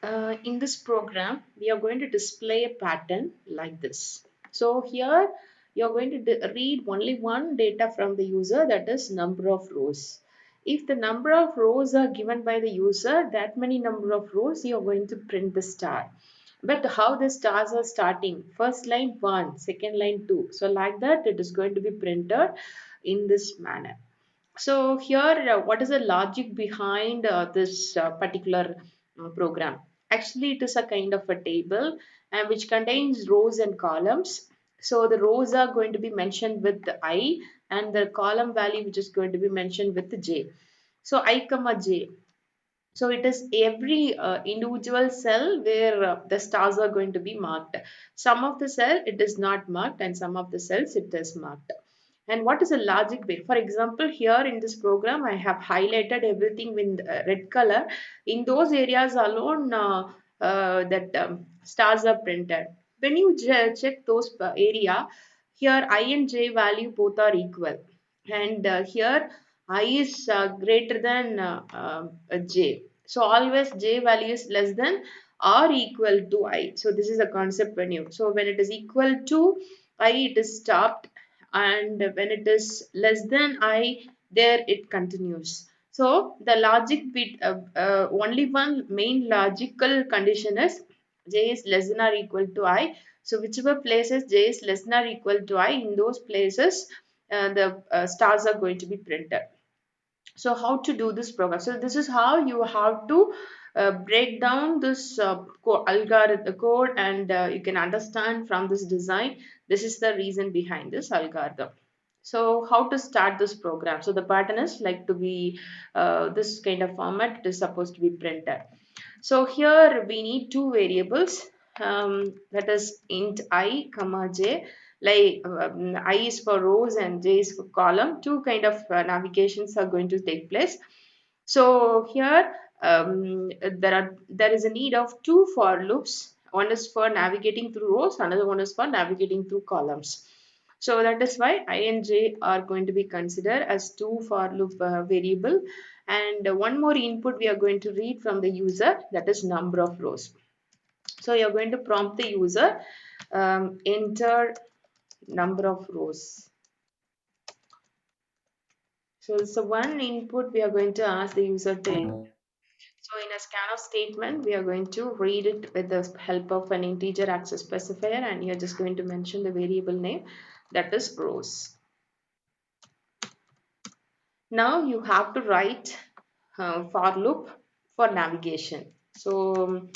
In this program, we are going to display a pattern like this. So here you are going to read only one data from the user, that is number of rows. If the number of rows are given by the user, that many number of rows you are going to print the star. But how the stars are starting? First line 1, second line 2. So like that it is going to be printed in this manner. So here, what is the logic behind this particular program? Actually, it is a kind of a table and which contains rows and columns. So the rows are going to be mentioned with the I and the column value which is going to be mentioned with the J. So I comma J. So it is every individual cell where the stars are going to be marked. Some of the cell it is not marked and some of the cells it is marked. And what is the logic bit? For example, here in this program, I have highlighted everything with red color. In those areas alone, that stars are printed. When you check those area, here I and J value both are equal. And here I is greater than J. So always J value is less than or equal to I. So this is a concept when you. So when it is equal to I, it is stopped, and when it is less than I, there it continues. So the logic bit, only one main logical condition is J is less than or equal to I. So whichever places J is less than or equal to I, in those places the stars are going to be printed. So how to do this program? So this is how you have to break down this algorithm code, and you can understand from this design. This is the reason behind this algorithm. So how to start this program? So the pattern is like to be this kind of format. It is supposed to be printed. So here we need two variables, that is int I comma j. Like I is for rows and j is for column. Two kind of navigations are going to take place. So here there is a need of two for loops. One is for navigating through rows, another one is for navigating through columns. So that is why I and j are going to be considered as two for loop variable. And one more input we are going to read from the user, that is number of rows. So you're going to prompt the user, enter number of rows. So it's the one input we are going to ask the user to enter. So in a scanf statement, we are going to read it with the help of an integer access specifier, and you're just going to mention the variable name, that is rows. Now you have to write for loop for navigation. So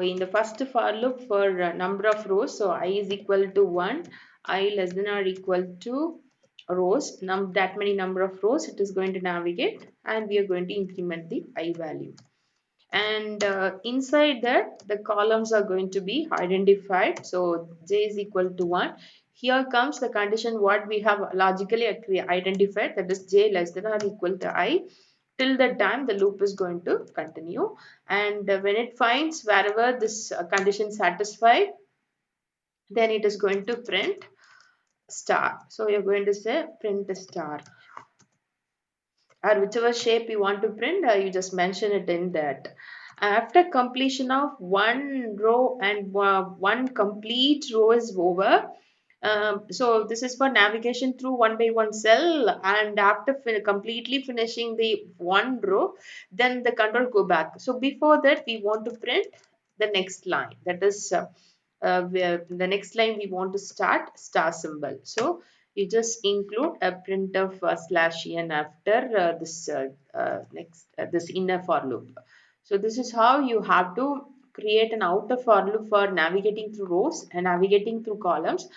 in the first for loop for number of rows, so I is equal to 1, I less than or equal to rows, that many number of rows it is going to navigate, and we are going to increment the I value. And inside that the columns are going to be identified. So j is equal to 1. Here comes the condition what we have logically identified, that is j less than or equal to I. Till the time the loop is going to continue, and when it finds wherever this condition satisfied, then it is going to print star. So you're going to say print a star, or whichever shape you want to print, you just mention it in that. After completion of one row and one complete row is over, so this is for navigation through one by one cell, and after completely finishing the one row, then the control go back. So before that we want to print the next line, that is where the next line we want to start star symbol. So you just include a printf slash n after this next this inner for loop. So this is how you have to create an outer for loop for navigating through rows and navigating through columns.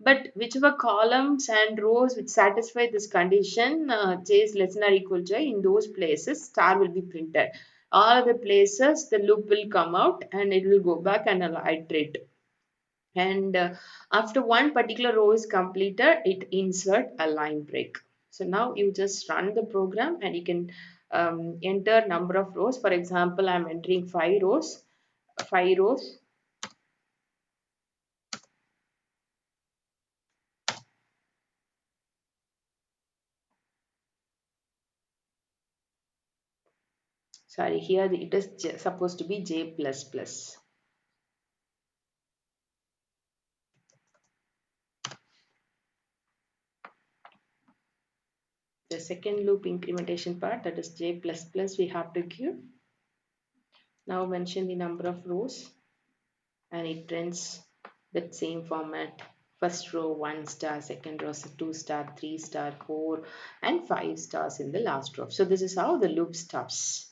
But whichever columns and rows which satisfy this condition, j is less than or equal to I, in those places star will be printed. All the places the loop will come out and it will go back and iterate. And after one particular row is completed, it insert a line break. So now you just run the program and you can enter number of rows. For example, I'm entering 5 rows. 5 rows. Sorry, here it is supposed to be j plus plus. The second loop incrementation part, that is j plus plus, we have to give. Now mention the number of rows and it prints that same format. First row 1 star, second row 2 star, 3 star, 4 and 5 stars in the last row. So this is how the loop stops.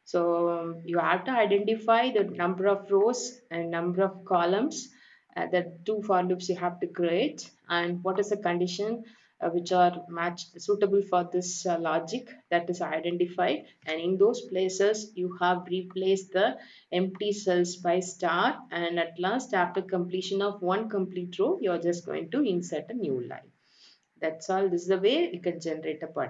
So you have to identify the number of rows and number of columns, the two for loops you have to create, and what is the condition which are matched suitable for this logic, that is identified, and in those places you have replaced the empty cells by star, and at last after completion of one complete row you are just going to insert a new line. That's all. This is the way you can generate a partition.